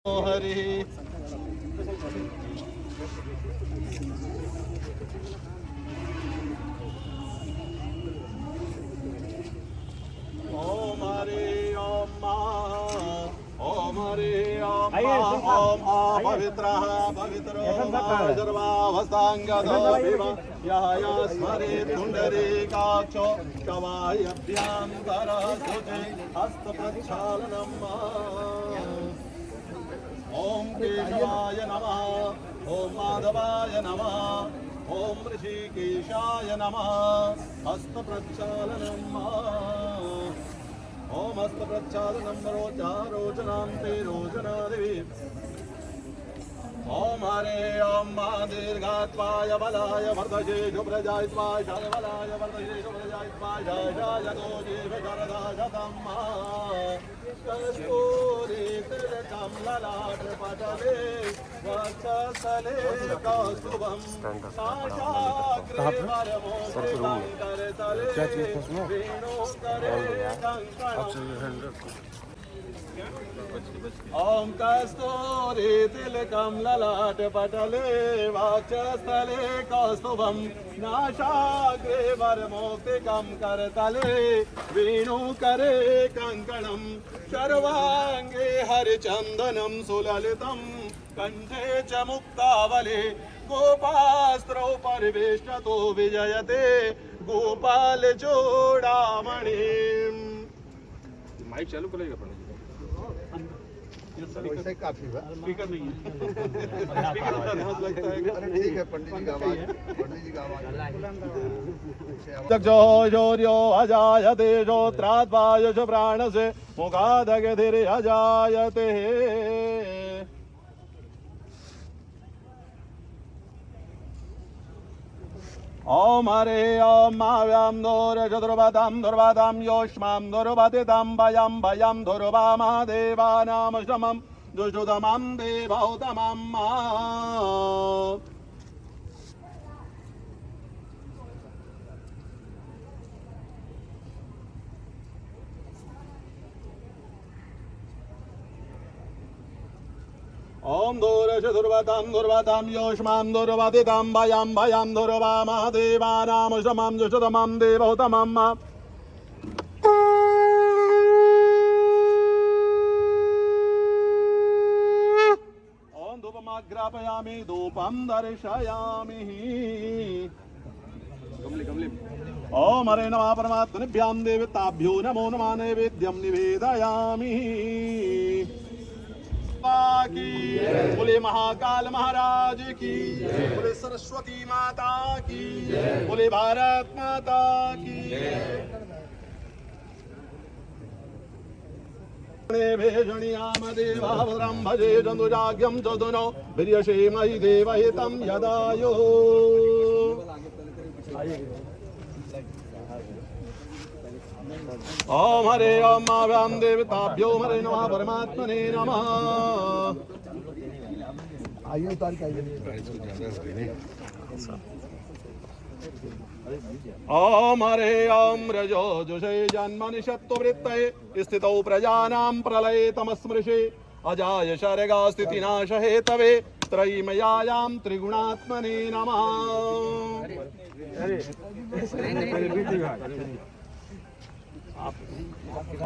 हरि ओम हरि ओम ओम हरि ओम ओम पवित्रः पवित्रो सर्वावस्थांगदोऽभिव यः स्मरेत् पुण्डरीकाक्षो कवायभ्यान्तरः शुचि हस्तप्रक्षालनम् ओम केशवाय नमः ओम माधवाय नमः ओम ऋषिकेशाय नमः हस्तप्रक्षालनम् ओम हस्तप्रक्षालनम् रोचनां ते रोचनादेवी ओम हरे ओम मा दीर्घात्वाय बलाय वर्धसे शुभ्रजायत्वाय शरबलाय वर्धसे शुभ्रजायत्वाय जयतो जीव शरदा शतम् कस्तूरी तिलकं ललाटपटले वक्षस्थले कौस्तुभं नासाग्रे वरमोक्षं करतले वेणुकरे कङ्कणम् ओम कस्तूरी तिलकं ललाटपटले वक्षस्थले कौस्तुभं नासाग्रे वरमौक्तिकं करतले वेणुकरे कङ्कणं सर्वाङ्गे हरिचन्दनं सुललितं कण्ठे च मुक्तावले गोपास्त्रौ परिवेष्टतो विजयते गोपालचूडामणि। माइक चालू करेगा पंडित वैसे काफी है, स्पीकर नहीं है। ठीक है पंडित जी का आवाज, पंडित जी का आवाज। चक्षो शौर्यो अजायते श्रोत्राद्वायुष प्राणसे मुखादगधिर् अजायते। ओम हरे ओम माव्यां दोर चतुर्वतां दुर्वातां योष्मां दुर्वतितां भयं भयं दुर्वामा देवानां श्रमं दुष्टतमं देवौतमं ओम दूर चतुर्वतां दुर्वतां योष्मां दुर्वतितां भयं भयं दुर्वामा देवानां श्रमं दुष्टतमं देवौतमम् ओम धूपमाग्रापयामि धूपं दर्शयामि। ओम हरे नमः परमात्मनेभ्यां देवताभ्यो नमो नमः नैवेद्यं निवेदयामि। की बोले महाकाल महाराज की, बोले सरस्वती माता की, बोले भारत माता की। भेषणीयाम देवावरं भजे जन्तुजाग्यं चतुनो वीर्यसेमहि देवहितं यदायो। ओम हरे ओम माव्यां देवताभ्यो हरे नमः परमात्मने नमः। ओम हरे ओम रजो जुषे जन्मनि शत्रुवृत्तये स्थितौ प्रजानां प्रलये तमस्मृशे अजाय शर्गा स्थितिनाश हेतवे त्रयीमयायां त्रिगुणात्मने नमः।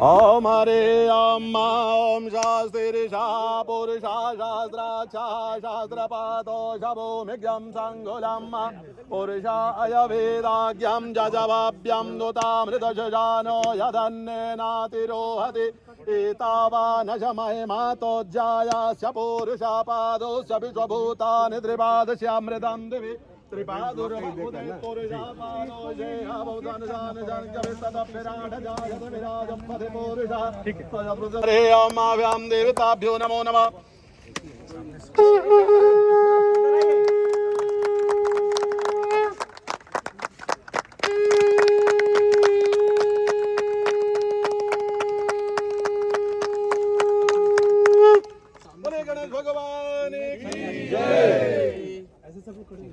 ओम हरे ओम ओम शास्त्रीशा पुरुषा शास्त्राक्षा शास्त्रपातो शभूमिज्ञं संगुलं पुरुषा अयवेदाज्ञं जजवाभ्यं दुतामृतशजानो यदन्नेनातिरोहति एतावानशमहिमातोज्जायास्य पुरुषा पादोस्य विश्वभूतानि त्रिपादस्यामृतं दिवि हरे ओम माव्यां देवताभ्यो नमो नमः। बोले गणेश भगवान की जय। ऐसे सब लोग खड़े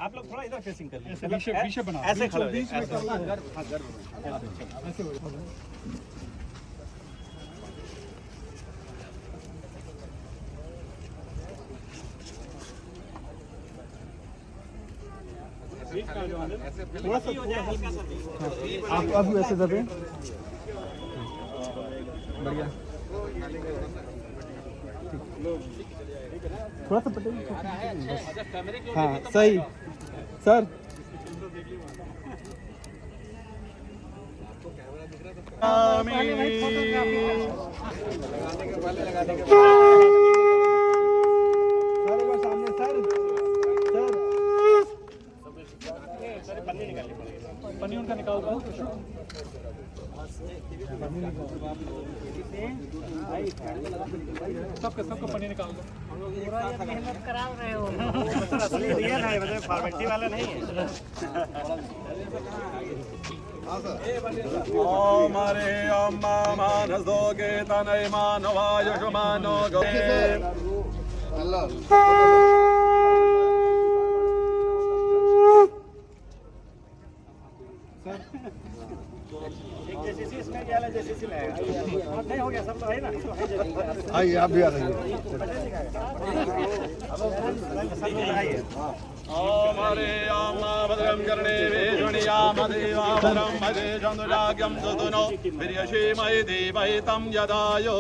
आप लोग थोड़ा इधर फेसिंग कर लीजिए, पीछे बना ऐसे खड़े बीच में करना है। थोड़ा सा हल्का सा आप अभी वैसे दबे बढ़िया थोड़ा सा पटेल हाँ सही सर पन्नी उनका निकाल दो सबका पन्नी निकाल दो मेहनत करा रहे हो रियल है मतलब फॉर्मेलिटी वाला नहीं है ओम हरे ओम मानसो के तनय मानवाय शुमानो गे अल्लाह एक जैसी इसमें क्या है जैसी लगेगा नहीं हो गया सब तो है ना आइए आप भी आ रही ओम हरे ओम भद्रं कर्णे वेजुनियाम देवा भद्रं भजे चंद्राग्यं सुतनो वीर्यशीमहि देवैतं यदायो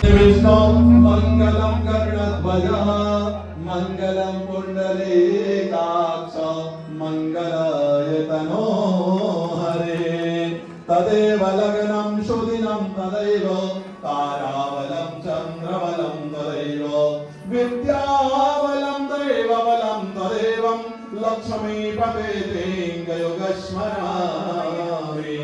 विष्णु मंगलम गरुड़ध्वज मंगलम पुंडरीकाक्ष मंगलायतनो हरे तदेव लग्नं सुदिनं तदैव ताराबलं चन्द्रबलं तदैव विद्याबलं दैवबलं तदेवं लक्ष्मीपतेतेऽङ्गयुगस्मरामि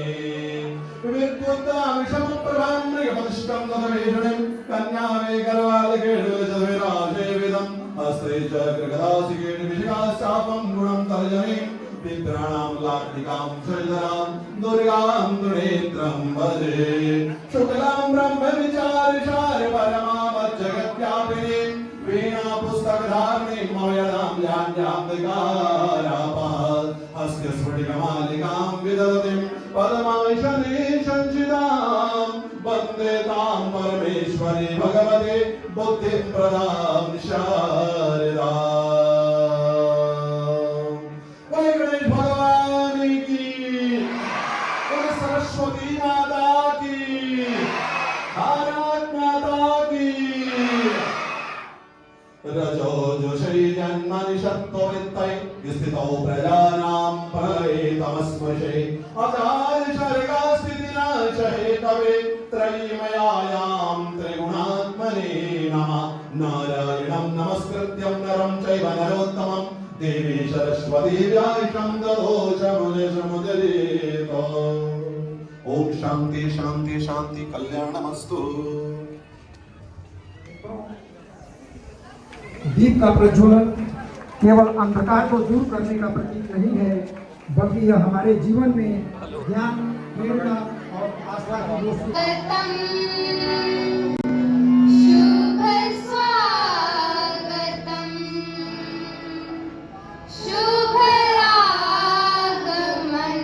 विद्युत्तामिषमप्रभां मृगपतिष्ठं तदवेषणं कन्यामे गर्वालकेषुविराजेविदं हस्ते च गृगदासिकेणविशिखाश्चापं गुणं तर्जने पितॄणां लाक्टिकां शैलरां दुर्गां दुर्नेत्रं भजे शुक्लां ब्रह्मविचारिषार परमामज्जगत्यापिनीं वीणा पुस्तकधारिणीं मौयदां ध्यान्याम्बिकारापः हस्य स्फटिकमालिकां विदधतीं पद्मायशने संचितां वन्दे तां परमेश्वरी भगवती बुद्धिं प्रदां शारदाम्। बोले गणेश भगवान की, बोले सरस्वती माता की, भारत माता की। रजो जोषै जन्मनि शक्तो वित्तै स्थितौ प्रजानां प्रलये तमस्मृशे अजाय सर्गास्थितिनाशये कवे त्रयीमयायां त्रिगुणात्मने नमः नारायणं नमस्कृत्यं नरं चैव नरोत्तमं देवी सरस्वती व्यासं ददोषमुनिसमुदरेत। ओम शांति शांति शांति कल्याणमस्तु। दीप का प्रज्वलन केवल अंधकार को दूर करने का प्रतीक नहीं है, बल्कि यह हमारे जीवन में ज्ञान, प्रेरणा और आस्था की रोशनी। शुभ स्वागतम शुभ आगमन।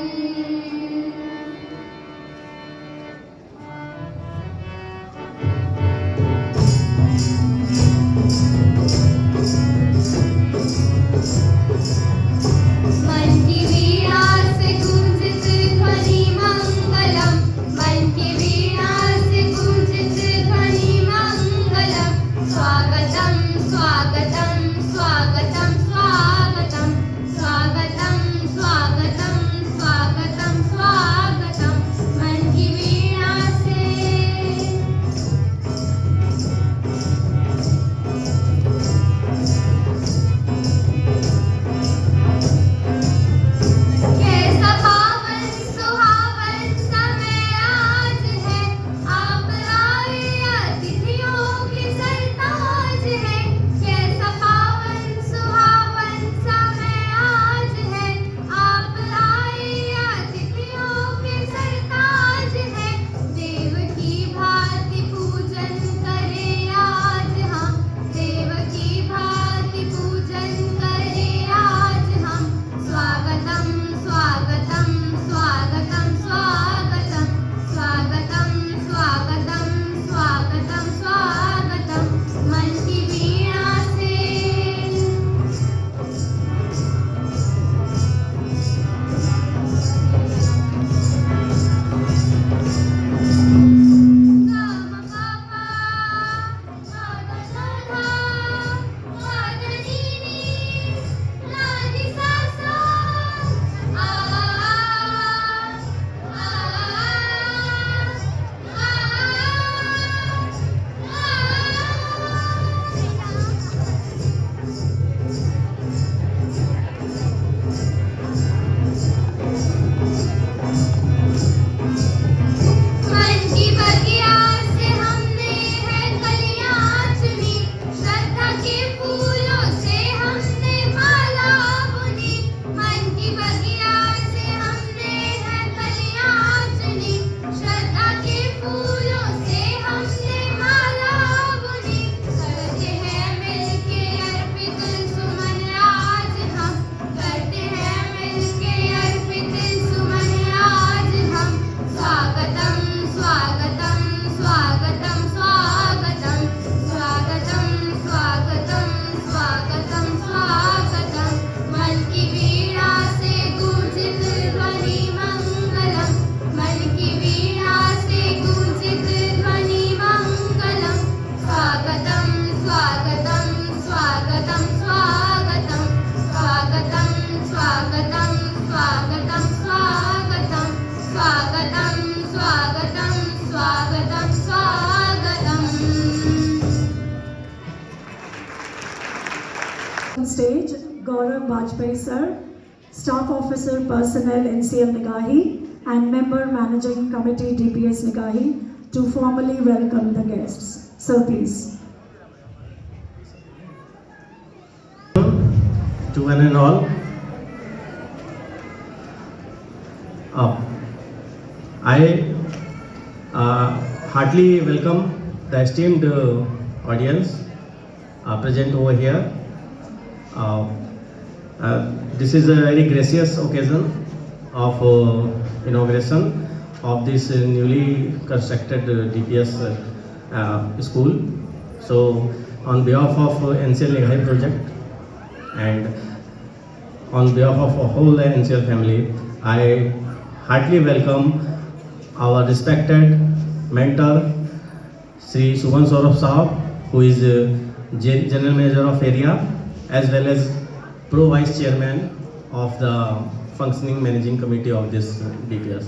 मन की वीणा से गूंजित ध्वनि मंगलम, मन की वीणा से गूंजित Gaurav Bajpai sir, Staff Officer Personnel NCL Nigahi and Member Managing Committee DPS Nigahi to formally welcome the guests. Sir, please. To one and all, I heartily welcome the esteemed audience present over here. This is a very gracious occasion of inauguration of this newly constructed DPS school. So, on behalf of NCL Nigahi project and on behalf of a whole NCL family, I heartily welcome our respected mentor, Sri Subhan Saurabh Sahab, who is General Manager of Area, as well as Pro Vice Chairman of the functioning Managing Committee of this DPS.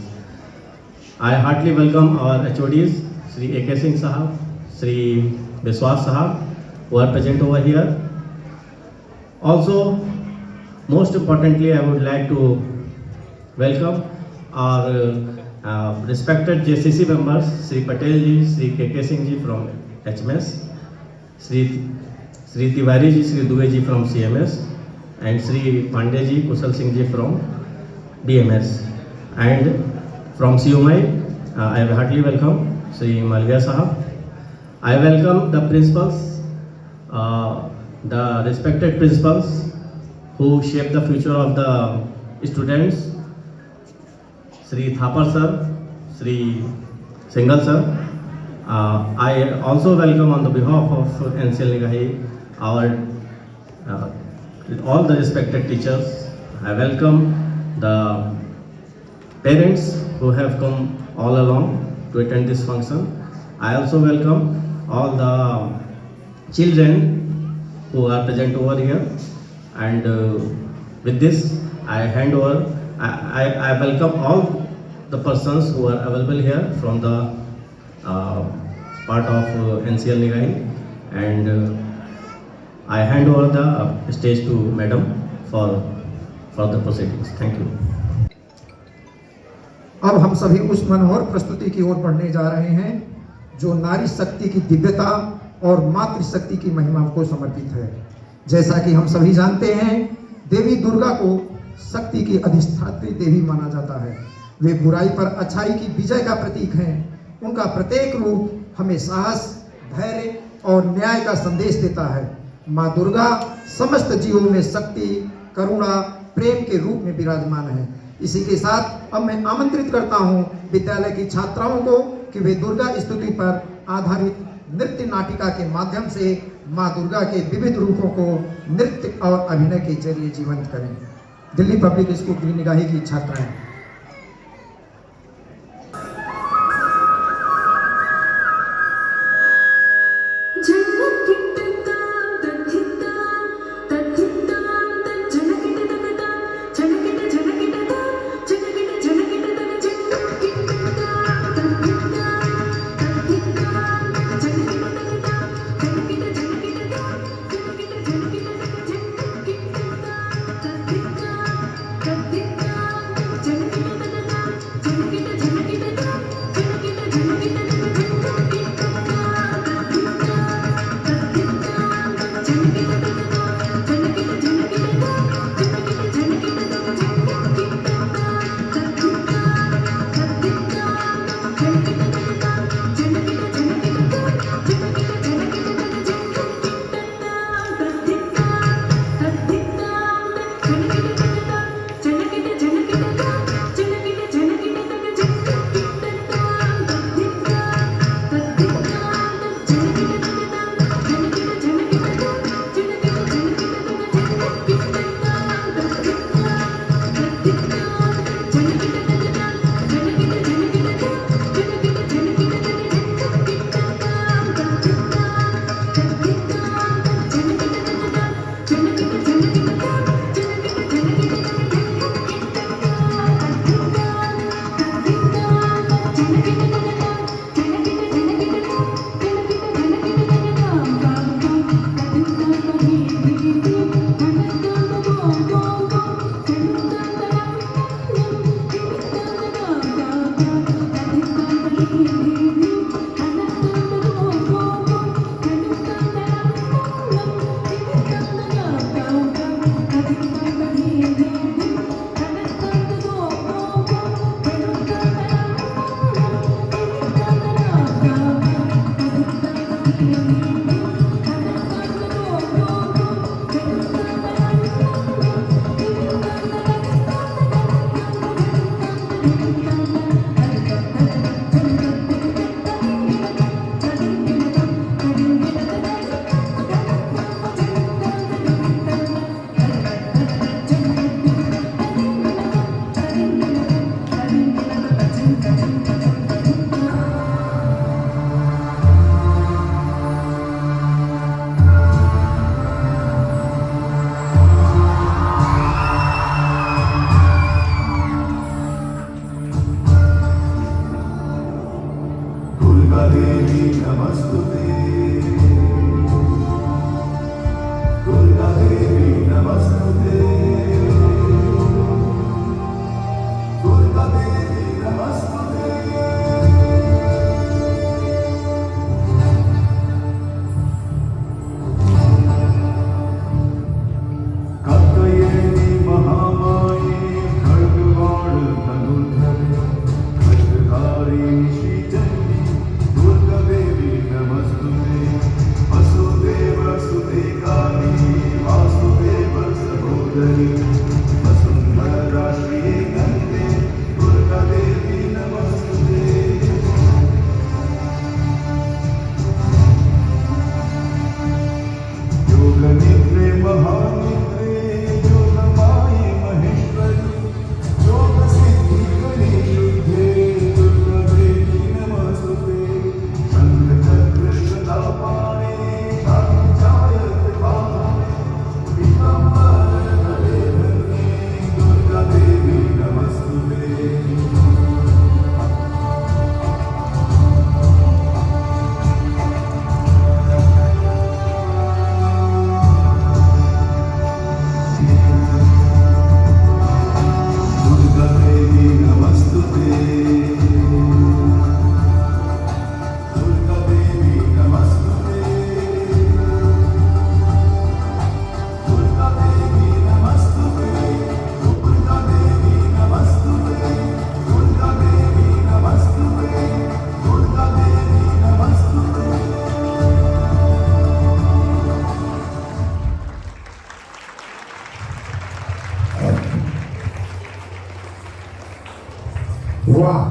I heartily welcome our HODs, Sri A.K. Singh Sahab, Sri Biswas Sahab, who are present over here. Also, most importantly, I would like to welcome our respected JCC members, Sri Patel ji, Sri K.K. Singh ji from HMS, Sri Tiwari ji, Sri Dubey ji from CMS, and Sri Pandey ji, Kusal Singh ji from BMS. And from CUMI, I heartily welcome Sri Malviya Sahab. I welcome the principals, the respected principals who shape the future of the students, Sri Thapar sir, Sri Singhal sir. I also welcome on the behalf of NCL Nigahi all the respected teachers. I welcome the parents who have come all along to attend this function. I also welcome all the children who are present over here. And with this, I hand over. I welcome all the persons who are available here from the part of NCL Nigahi, and I hand over the stage to Madam for further proceedings. Thank you. अब हम सभी उस मनोहर प्रस्तुति की ओर बढ़ने जा रहे हैं जो नारी शक्ति की दिव्यता और मातृशक्ति की महिमा को समर्पित है। जैसा कि हम सभी जानते हैं, देवी दुर्गा को शक्ति की अधिष्ठात्री देवी माना जाता है। वे बुराई पर अच्छाई की विजय का प्रतीक हैं। उनका प्रत्येक रूप हमें साहस, धैर्य और न्याय का संदेश देता है। माँ दुर्गा समस्त जीवों में शक्ति, करुणा, प्रेम के रूप में विराजमान है। इसी के साथ अब मैं आमंत्रित करता हूँ विद्यालय की छात्राओं को कि वे दुर्गा स्तुति पर आधारित नृत्य नाटिका के माध्यम से माँ दुर्गा के विविध रूपों को नृत्य और अभिनय के जरिए जीवंत करें। दिल्ली पब्लिक स्कूल निगाही की छात्राएं। Thank you. वाह,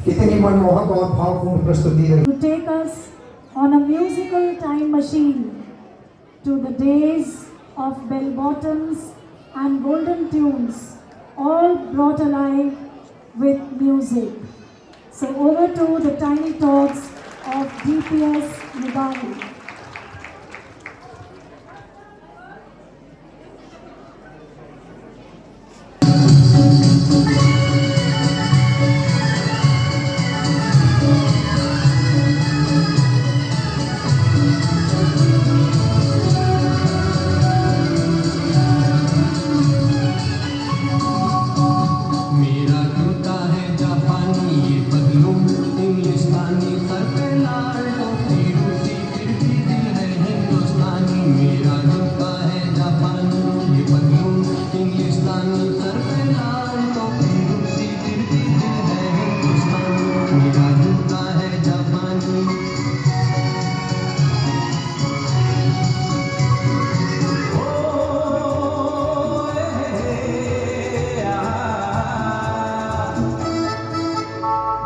कितनी मनमोहक और भावपूर्ण प्रस्तुति रही। To take us on a musical time machine to the days of bell bottoms and golden tunes, all brought alive with music. So over to the tiny talks of DPS Nigahi.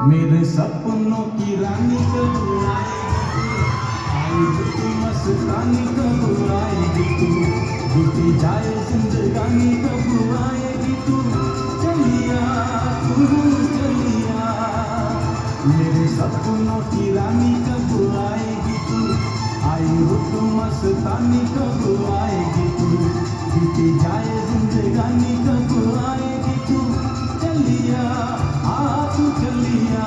मेरे सपनों की रानी कब आएगी तू, मस्तानी कब आएगी तू, बीती जाए जिंदगानी कब आएगी तू, चलिया तू चलिया। मेरे सपनों की रानी कब आएगी तू, आई हो तू मस्तानी कब आएगी तू, बीती जाए जिंदगानी कब आएगी तू, चलिया तू चलिया।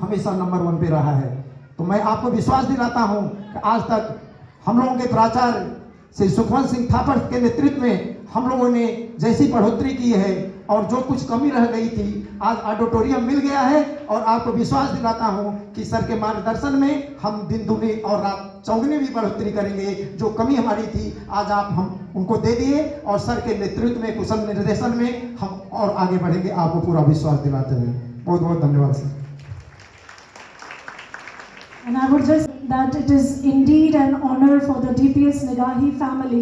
हमेशा नंबर 1 पे रहा है। तो मैं आपको विश्वास दिलाता हूं कि आज तक हम लोगों के प्राचार्य श्री सुखवंत सिंह थापर के नेतृत्व में हम लोगों ने जैसी बढ़ोतरी की है और जो कुछ कमी रह गई थी आज ऑडिटोरियम मिल गया है। और आपको विश्वास दिलाता हूं कि सर के मार्गदर्शन में हम दिन दुनी और रात चौगुनी भी बढ़ोतरी करेंगे। जो कमी हमारी थी आज आप हम उनको दे दिए और सर के नेतृत्व में कुशल निर्देशन में हम और आगे बढ़ेंगे। आपको पूरा विश्वास दिलाते हुए बहुत बहुत धन्यवाद sir. And I would just that it is indeed an honor for the DPS Negahi family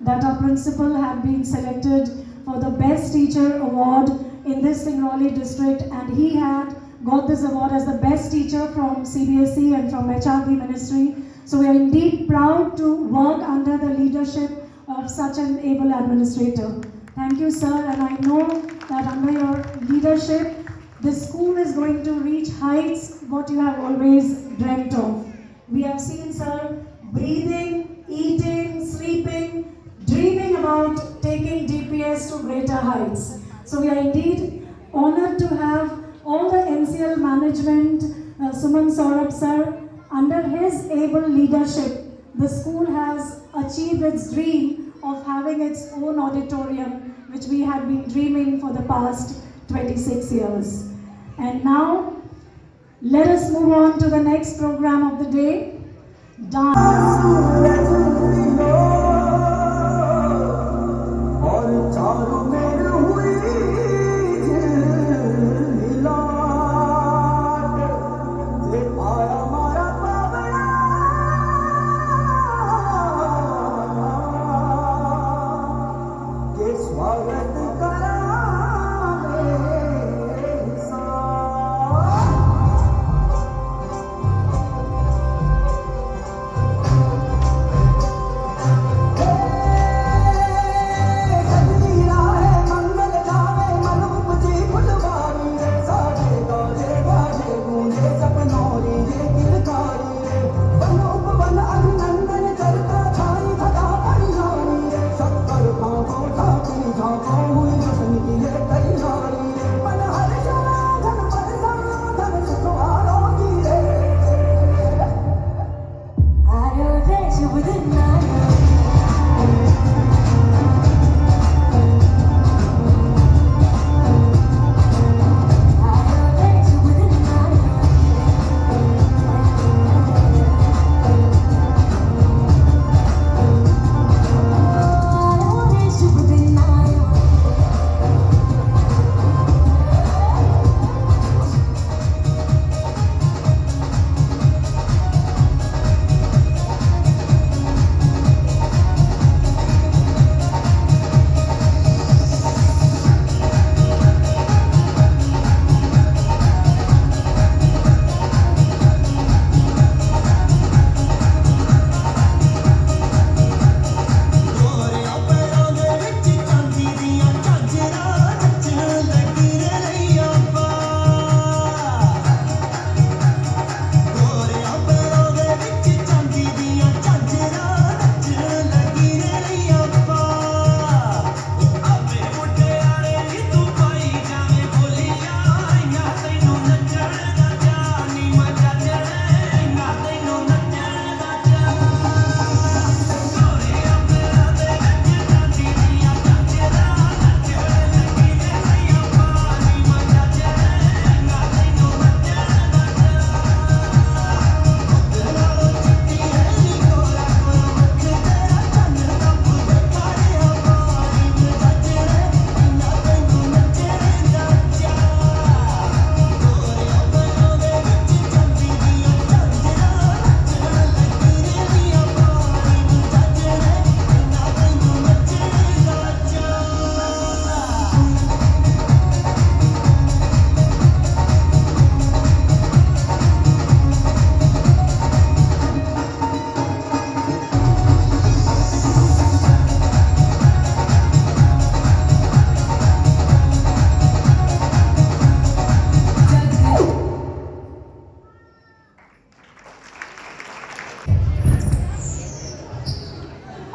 that our principal had been selected for the Best Teacher Award in this Singrauli district, and he had got this award as the best teacher from CBSE and from HRD Ministry. So we are indeed proud to work under the leadership of such an able administrator. Thank you, sir, and I know that under your leadership, this school is going to reach heights what you have always dreamt of. We have seen, sir, breathing, eating, sleeping, dreaming about taking DPS to greater heights. So we are indeed honored to have all the NCL management, Suman Saurabh sir, under his able leadership, the school has achieved its dream of having its own auditorium, which we had been dreaming for the past 26 years. And now, let us move on to the next program of the day, dance.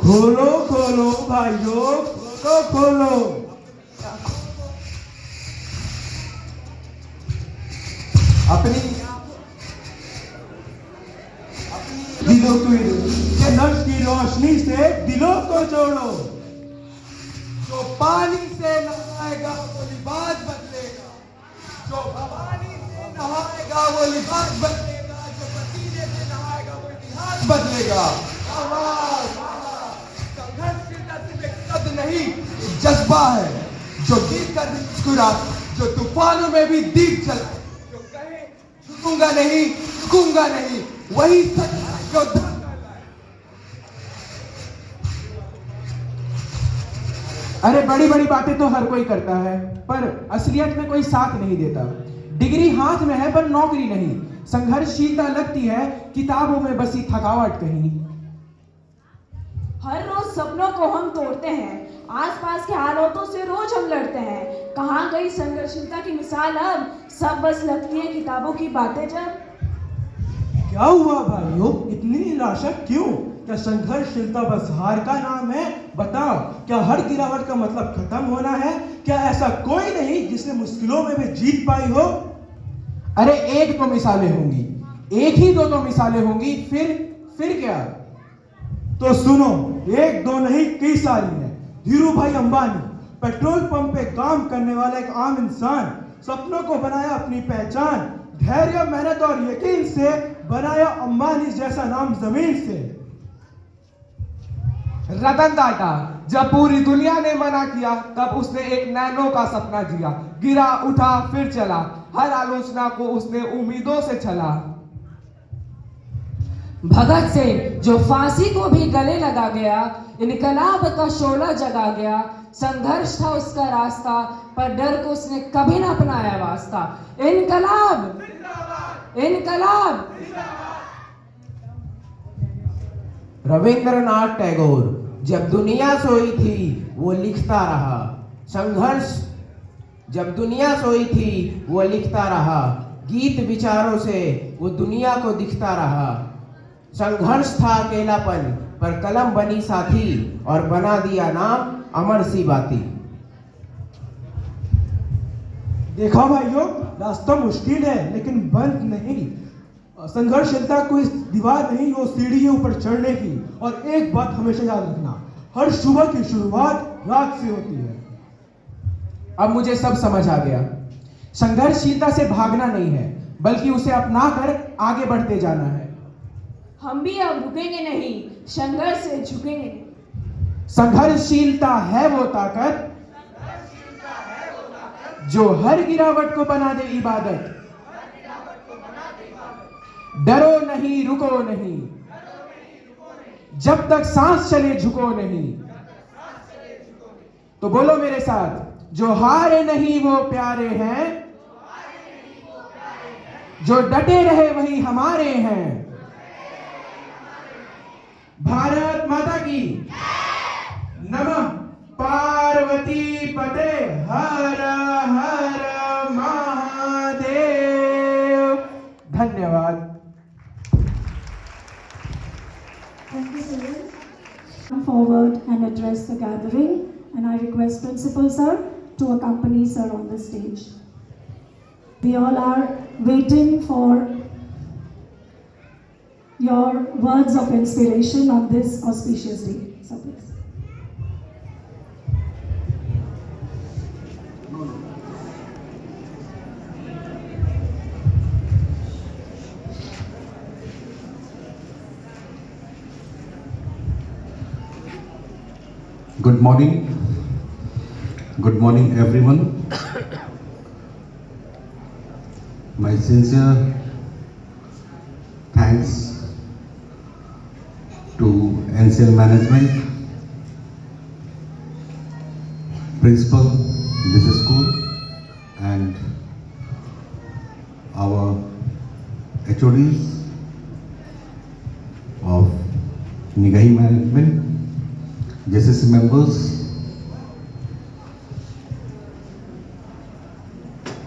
खोलो खोलो भाइयों, खोलो खोलो। अपनी दिलों की जन्नत की रोशनी से दिलों को जोड़ो। जो पानी से नहाएगा वो लिबास बदलेगा, जो पानी से नहाएगा वो लिबास बदलेगा, जो पसीने से नहाएगा वो इतिहास बदलेगा। संघर्षशीलता सिर्फ एक शब्द नहीं, एक जज्बा है जो जीत कर मुस्कुरा, जो तूफानों में भी दीप जलाए, जो कहे झुकूंगा नहीं, झुकूंगा नहीं, वही सच है जो धन कर लाए। अरे बड़ी बड़ी बातें तो हर कोई करता है, पर असलियत में कोई साथ नहीं देता। डिग्री हाथ में है पर नौकरी नहीं, संघर्षशीलता लगती है किताबों में बसी थकावट कहीं। हर रोज सपनों को हम तोड़ते हैं, आसपास के हालातों से रोज हम लड़ते हैं। कहाँ गई संघर्षशीलता की मिसाल अब, सब बस लगती है किताबों की बातें जब। क्या हुआ भाइयों, इतनी निराशा क्यों? क्या संघर्षशीलता बस हार का नाम है? बताओ, क्या हर गिरावट का मतलब खत्म होना है? क्या ऐसा कोई नहीं जिसने मुश्किलों में भी जीत पाई हो? अरे एक तो मिसालें होंगी, एक ही दो मिसालें होंगी, फिर क्या? तो सुनो, एक दो नहीं कई सारी है। धीरू भाई अंबानी, पेट्रोल पंप पे काम करने वाला एक आम इंसान, सपनों को बनाया अपनी पहचान, धैर्य मेहनत और यकीन से बनाया अंबानी जैसा नाम जमीन से। रतन टाटा, जब पूरी दुनिया ने मना किया तब उसने एक नैनो का सपना जिया, गिरा उठा फिर चला, हर आलोचना को उसने उम्मीदों से चला। भगत सिंह जो फांसी को भी गले लगा गया, इनकलाब का शोला जगा गया, संघर्ष था उसका रास्ता पर डर को उसने कभी ना अपनाया वास्ता। इनकलाब इनकलाब। रविंद्रनाथ टैगोर, जब दुनिया सोई थी वो लिखता रहा, संघर्ष जब दुनिया सोई थी वो लिखता रहा, गीत विचारों से वो दुनिया को दिखता रहा। संघर्ष था अकेलापन पर कलम बनी साथी, और बना दिया नाम अमर सी बाती। देखा भाइयों, रास्ता मुश्किल है लेकिन बंद नहीं। संघर्षशीलता कोई दीवार नहीं, वो सीढ़ी है ऊपर चढ़ने की। और एक बात हमेशा याद रखना, हर सुबह की शुरुआत रात से होती है। अब मुझे सब समझ आ गया, संघर्षशीलता से भागना नहीं है, बल्कि उसे अपनाकर आगे बढ़ते जाना है। हम भी अब रुकेंगे नहीं, संघर्ष से झुकेंगे नहीं। संघर्षशीलता है वो ताकत जो हर गिरावट को बना दे इबादत। डरो नहीं, रुको नहीं, जब तक सांस चले झुको नहीं। तो बोलो मेरे साथ, जो हारे नहीं वो प्यारे हैं, जो डटे रहे वही हमारे हैं। भारत माता की नमः। पार्वती पते हर हर महादेव। धन्यवाद। Thank you, sir. Come forward and address the gathering, and I request Principal Sir to accompany Sir on the stage. We all are waiting for your words of inspiration on this auspicious day. So please. Good morning. Good morning, everyone. My sincere thanks to NCL management, principal, this school, and our HODs of Nigahi management, JCC members,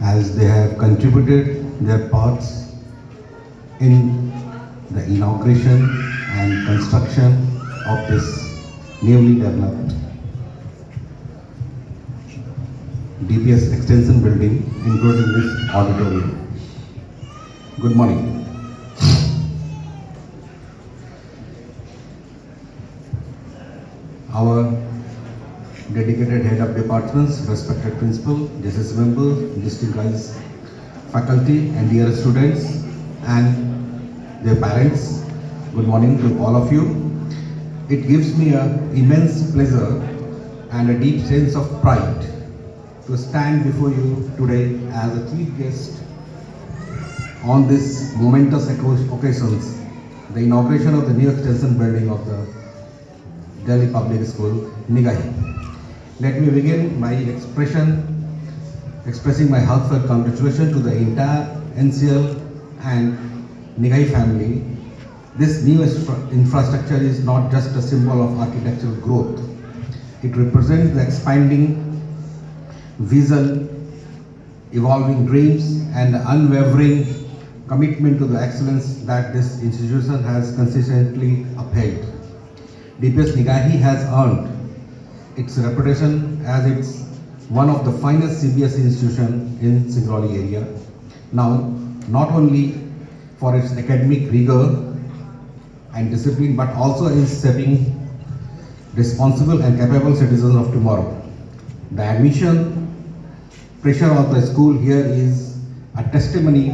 as they have contributed their parts in the inauguration and construction of this newly developed DPS extension building, including this auditorium. Good morning. Our dedicated head of departments, respected principal, JSS members, distinguished faculty and dear students and their parents, good morning to all of you. It gives me an immense pleasure and a deep sense of pride to stand before you today as a chief guest on this momentous occasions, the inauguration of the new extension building of the Delhi Public School, Nigahi. Let me begin my expressing my heartfelt congratulations to the entire NCL and Nigahi family. This new infrastructure is not just a symbol of architectural growth. It represents the expanding vision, evolving dreams, and the unwavering commitment to the excellence that this institution has consistently upheld. DPS Nigahi has earned its reputation as its one of the finest CBSE institutions in Singrauli area. Now, not only for its academic rigor and discipline, but also in shaping responsible and capable citizens of tomorrow. The admission pressure of the school here is a testimony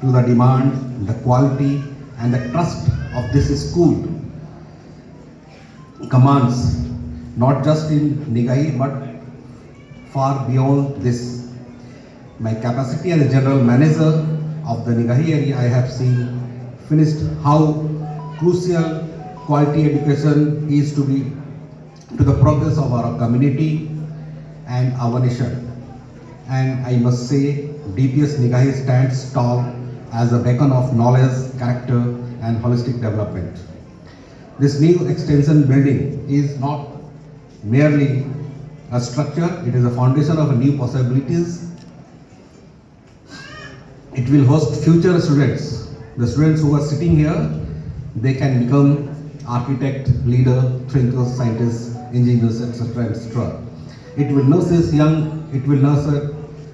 to the demand, the quality, and the trust of this school commands, not just in Nigahi but far beyond this. My capacity as a general manager of the Nigahi area, I have seen finished how crucial quality education is to the progress of our community and our nation. And I must say, DPS Nigahi stands tall as a beacon of knowledge, character, and holistic development. This new extension building is not merely a structure, it is a foundation of new possibilities. It will host future students. The students who are sitting here, they can become architect, leader, thinkers, scientists, engineers, etc., etc. It will nurture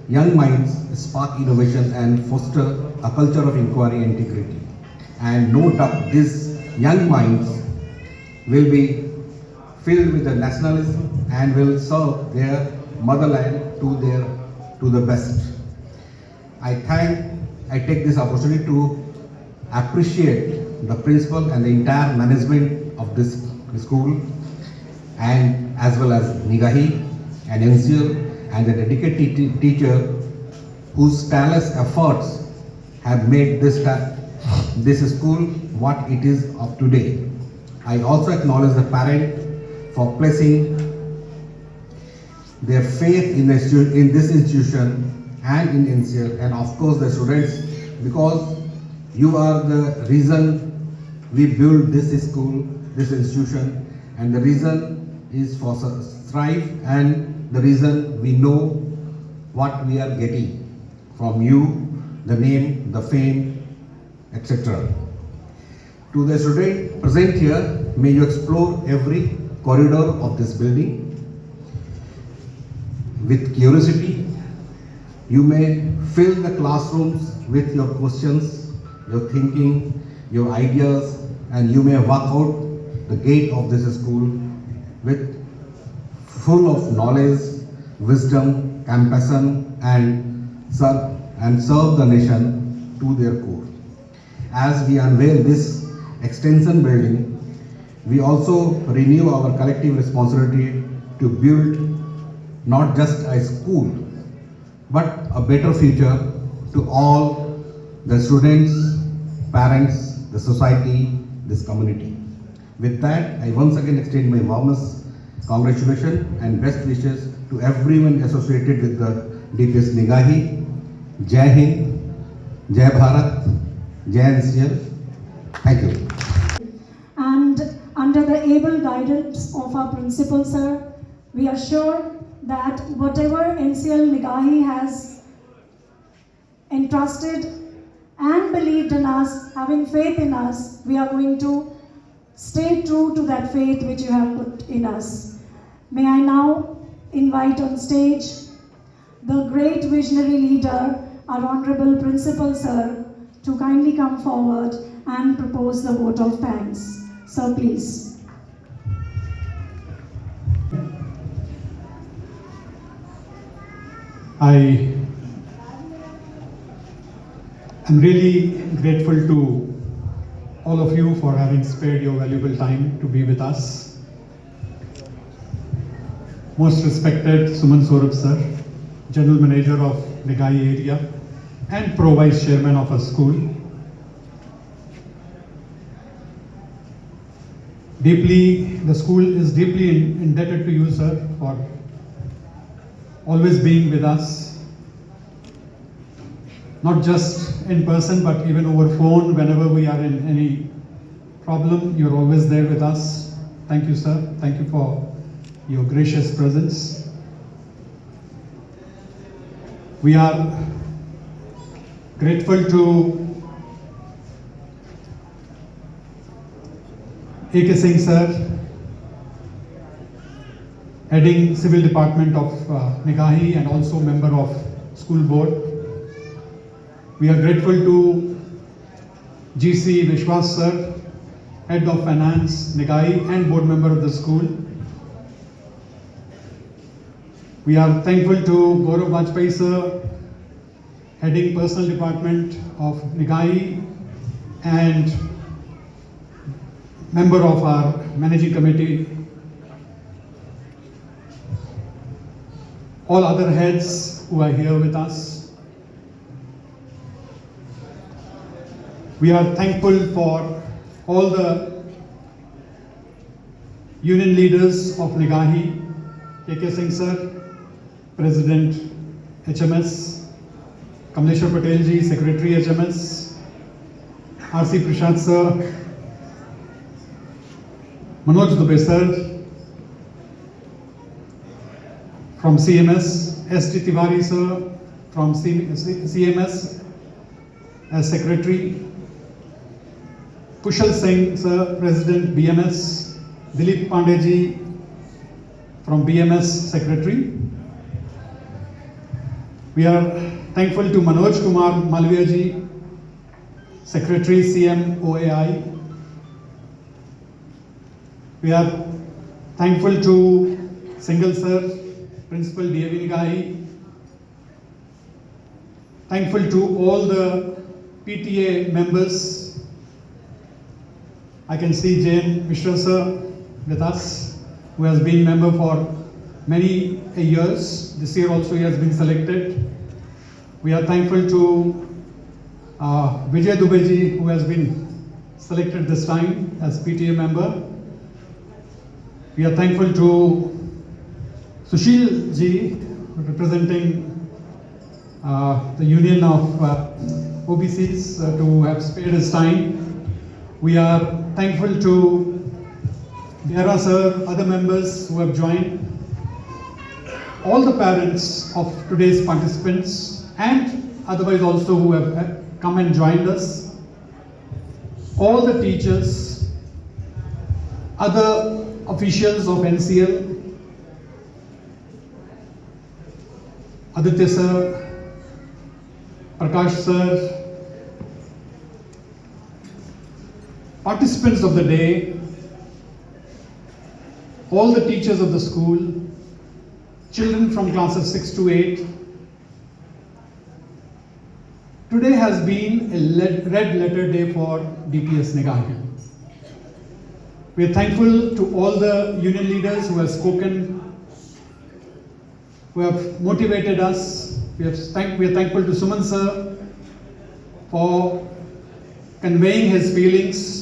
young minds, spark innovation, and foster a culture of inquiry and integrity. And no doubt these young minds will be filled with the nationalism and will serve their motherland to the best. I take this opportunity to appreciate the principal and the entire management of this school, and as well as Nigahi and NCL and the dedicated teacher whose tireless efforts have made this school what it is of today. I also acknowledge the parent for placing their faith in this institution and in NCL, and of course the students, because you are the reason we built this school, this institution, and the reason is for strive, and the reason we know what we are getting from you, the name, the fame, etc. To the student present here, may you explore every corridor of this building with curiosity. You may fill the classrooms with your questions, your thinking, your ideas, and you may walk out the gate of this school with full of knowledge, wisdom, compassion, and serve the nation to their core. As we unveil this extension building, we also renew our collective responsibility to build not just a school, but a better future to all the students, parents, the society, this community. With that, I once again extend my warmest congratulations and best wishes to everyone associated with the DPS Nigahi. Jai Hind, Jai Bharat, Jai NCL. Thank you. And under the able guidance of our principal, sir, we are sure that whatever NCL Nigahi has entrusted and believed in us, having faith in us, we are going to stay true to that faith which you have put in us. May I now invite on stage the great visionary leader, our Honorable Principal Sir, to kindly come forward and propose the vote of thanks. Sir, please. I am really grateful to all of you for having spared your valuable time to be with us. Most respected Suman Saurabh sir, General Manager of Nigai area and Pro Vice Chairman of our school. The school is deeply indebted to you, sir, for always being with us, not just in person but even over phone. Whenever we are in any problem, you're always there with us. Thank you, sir. Thank you for your gracious presence. We are grateful to A.K. Singh sir, heading Civil Department of Nigahi and also member of School Board. We are grateful to GC Vishwas sir, Head of Finance, Nigahi and Board member of the school. We are thankful to Gaurav Vajpayee sir, heading Personal Department of Nigahi and member of our Managing Committee. All other heads who are here with us. We are thankful for all the union leaders of Nigahi, A.K. Singh sir, President HMS, Kamleshwar Patel ji, Secretary HMS, R.C. Prashad sir, Manoj Dubey sir, from CMS, S.T. Tiwari sir, from CMS as Secretary, Kushal Singh sir, President BMS, Dilip Pandey ji from BMS Secretary. We are thankful to Manoj Kumar Malviya ji, Secretary CMOAI. We are thankful to Singhal sir, Principal DAV Nigahi. Thankful to all the PTA members. I can see Jain Mishra sir with us, who has been member for many years. This year also he has been selected. We are thankful to Vijay Dubey ji, who has been selected this time as PTA member. We are thankful to Sushil ji, representing the Union of OBCs, to have spared his time. We are thankful to Behra sir, other members who have joined, all the parents of today's participants and otherwise also who have come and joined us, all the teachers, other officials of NCL, Aditya sir, Prakash sir, participants of the day, all the teachers of the school, children from classes 6 to 8. Today has been a red letter day for DPS Nigahi. We are thankful to all the union leaders who have spoken, who have motivated us. We are thankful to Suman sir for conveying his feelings.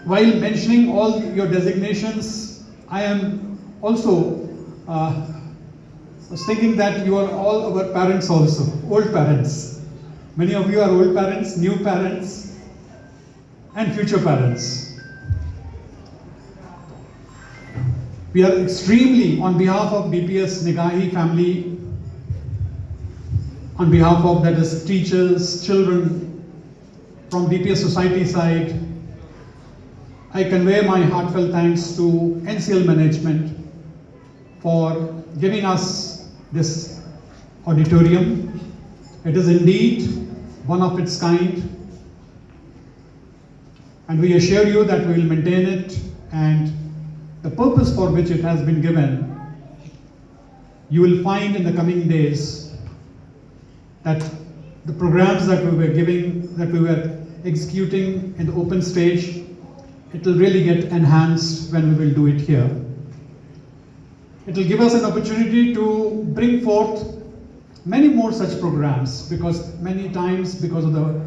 While mentioning all your designations, I am also was thinking that you are all our parents also, old parents. Many of you are old parents, new parents, and future parents. We are extremely, on behalf of DPS Nigahi family, on behalf of, that is, teachers, children, from DPS Society side, I convey my heartfelt thanks to NCL management for giving us this auditorium. It is indeed one of its kind, and we assure you that we will maintain it, and the purpose for which it has been given, you will find in the coming days that the programs that we were giving, that we were executing in the open stage, it will really get enhanced when we will do it here. It will give us an opportunity to bring forth many more such programs, because many times, because of the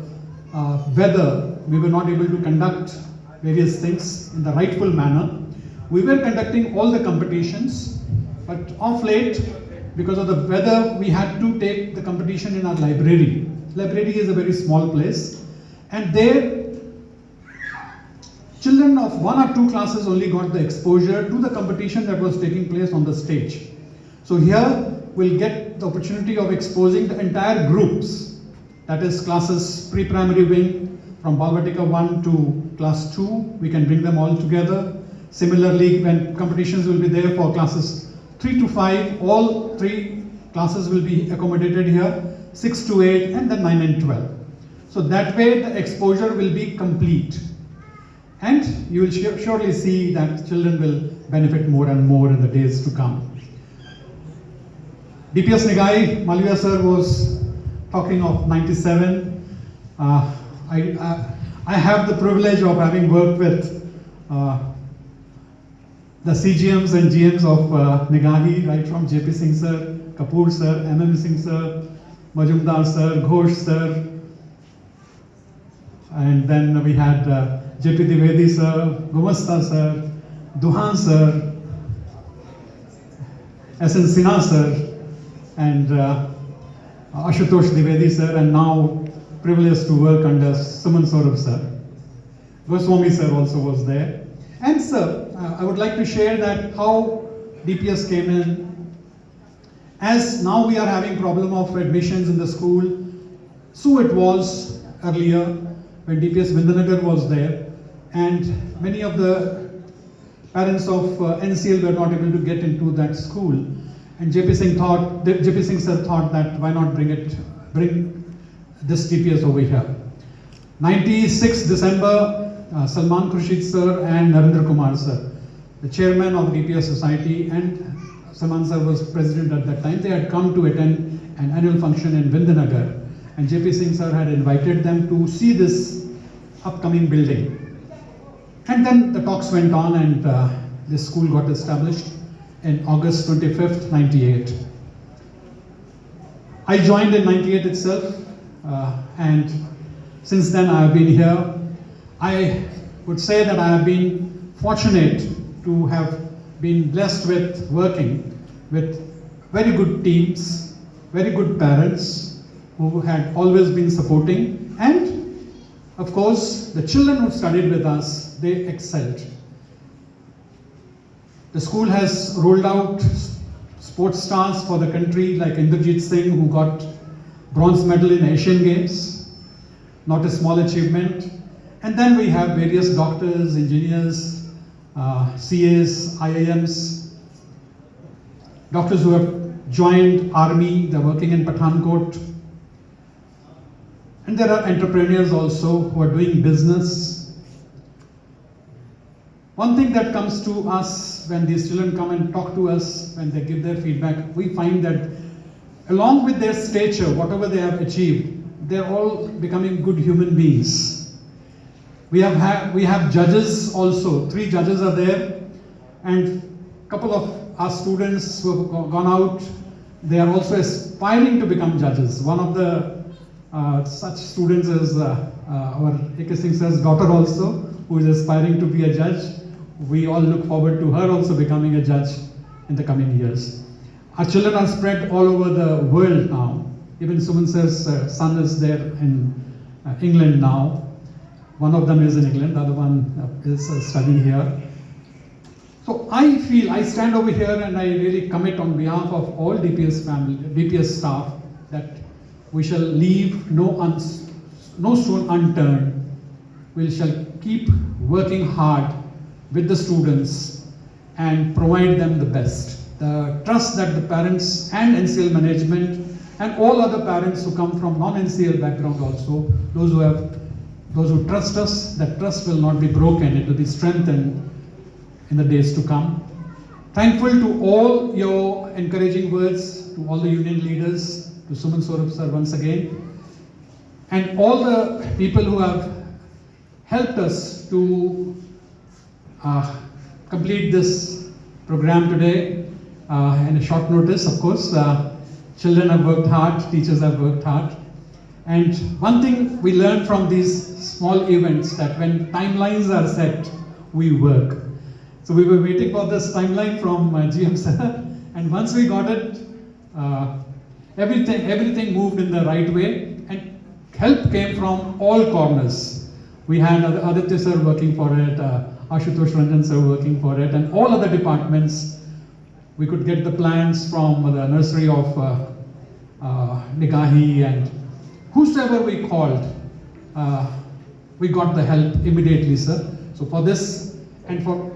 weather, we were not able to conduct various things in the rightful manner. We were conducting all the competitions, but of late, because of the weather, we had to take the competition in our library. Library is a very small place, and there children of 1 or 2 classes only got the exposure to the competition that was taking place on the stage. So here we'll get the opportunity of exposing the entire groups, that is classes pre-primary wing from Balvatika 1 to class 2, we can bring them all together. Similarly, when competitions will be there for classes 3 to 5, all 3 classes will be accommodated here, 6 to 8, and then 9 and 12. So that way the exposure will be complete. And you will surely see that children will benefit more and more in the days to come. DPS Nigai, Malviya sir was talking of 97. I have the privilege of having worked with the CGMs and GMs of Nigahi, right from JP Singh sir, Kapoor sir, MM Singh sir, Majumdar sir, Ghosh sir, and then we had JP Dwivedi sir, Gumasta sir, Duhan sir, SN Sinha sir, and Ashutosh Dwivedi sir, and now privileged to work under Suman Saurabh sir. Goswami sir also was there. And sir, I would like to share that how DPS came in. As now we are having problem of admissions in the school, so it was earlier when DPS Vindhanagar was there, and many of the parents of NCL were not able to get into that school. And JP Singh sir thought that why not bring this DPS over here. 96 December, Salman Khurshid sir and Narendra Kumar sir, the chairman of DPS Society, and Salman sir was president at that time, they had come to attend an annual function in Vindhanagar, and JP Singh sir had invited them to see this upcoming building. And then the talks went on, and this school got established in August 25th, 98. I joined in 98 itself, and since then I have been here. I would say that I have been fortunate to have been blessed with working with very good teams, very good parents who had always been supporting, and of course the children who studied with us, they excelled. The school has rolled out sports stars for the country like Inderjeet Singh, who got bronze medal in Asian Games, not a small achievement. And then we have various doctors, engineers, CAs, IIMs, doctors who have joined army, they're working in Pathankot. And there are entrepreneurs also who are doing business. One thing that comes to us when these children come and talk to us, when they give their feedback, we find that along with their stature, whatever they have achieved, they're all becoming good human beings. We have judges also. 3 judges are there, and a couple of our students who have gone out, they are also aspiring to become judges. One of the such students is our A.K. Singh sir's daughter also, who is aspiring to be a judge. We all look forward to her also becoming a judge in the coming years. Our children are spread all over the world now. Even Suman sir's son is there in England now. One of them is in England, the other one is studying here. So I feel, I stand over here and I really commit on behalf of all DPS family, DPS staff, that we shall leave no stone unturned. We shall keep working hard with the students and provide them the best. The trust that the parents and NCL management and all other parents who come from non-NCL background also, those who trust us, that trust will not be broken, it will be strengthened in the days to come. Thankful to all your encouraging words, to all the union leaders, to Suman Saurabh sir once again, and all the people who have helped us to complete this program today in a short notice. Of course, children have worked hard, teachers have worked hard. And one thing we learned from these small events, that when timelines are set, we work. So we were waiting for this timeline from GM sir, and once we got it, everything moved in the right way, and help came from all corners. We had Aditya sir working for it, Ashutosh Ranjan sir working for it, and all other departments. We could get the plans from the nursery of Nigahi, and whosoever we called, we got the help immediately, sir. So for this and for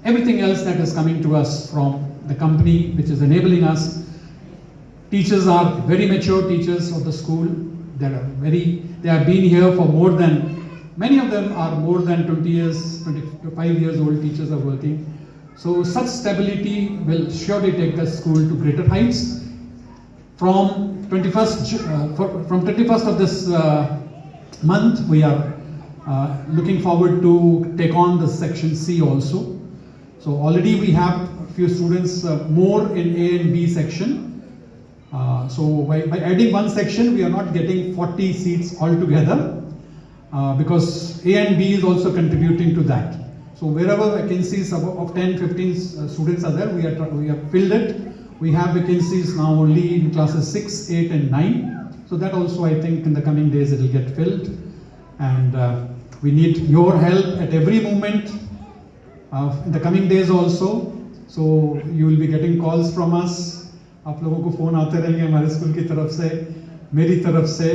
everything else that is coming to us from the company which is enabling us, teachers are very mature teachers of the school. They have been here for more than, many of them are more than 20 years, 25 years old teachers are working. So such stability will surely take the school to greater heights. From 21st of this month, we are looking forward to take on the section C also. So already we have a few students more in A and B section. So by adding one section, we are not getting 40 seats altogether, because A and B is also contributing to that. So wherever vacancies of 10, 15 students are there, we have filled it. We have vacancies now only in classes 6, 8 and 9. So that also, I think in the coming days it will get filled. And we need your help at every moment in the coming days also. So you will be getting calls from us. आप लोगों को phone आते रहेंगे हमारे school की तरफ से, मेरी तरफ से.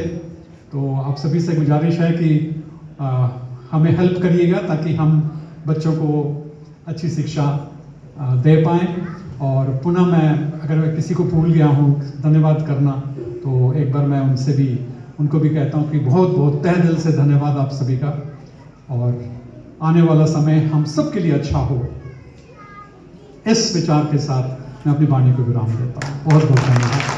तो आप सभी से गुजारिश है कि हमें हेल्प करिएगा ताकि हम बच्चों को अच्छी शिक्षा दे पाएँ. और पुनः मैं अगर किसी को भूल गया हूँ धन्यवाद करना, तो एक बार मैं उनको भी कहता हूँ कि बहुत बहुत तहे दिल से धन्यवाद आप सभी का. और आने वाला समय हम सब के लिए अच्छा हो, इस विचार के साथ मैं अपनी वाणी को विराम देता हूँ. बहुत बहुत धन्यवाद.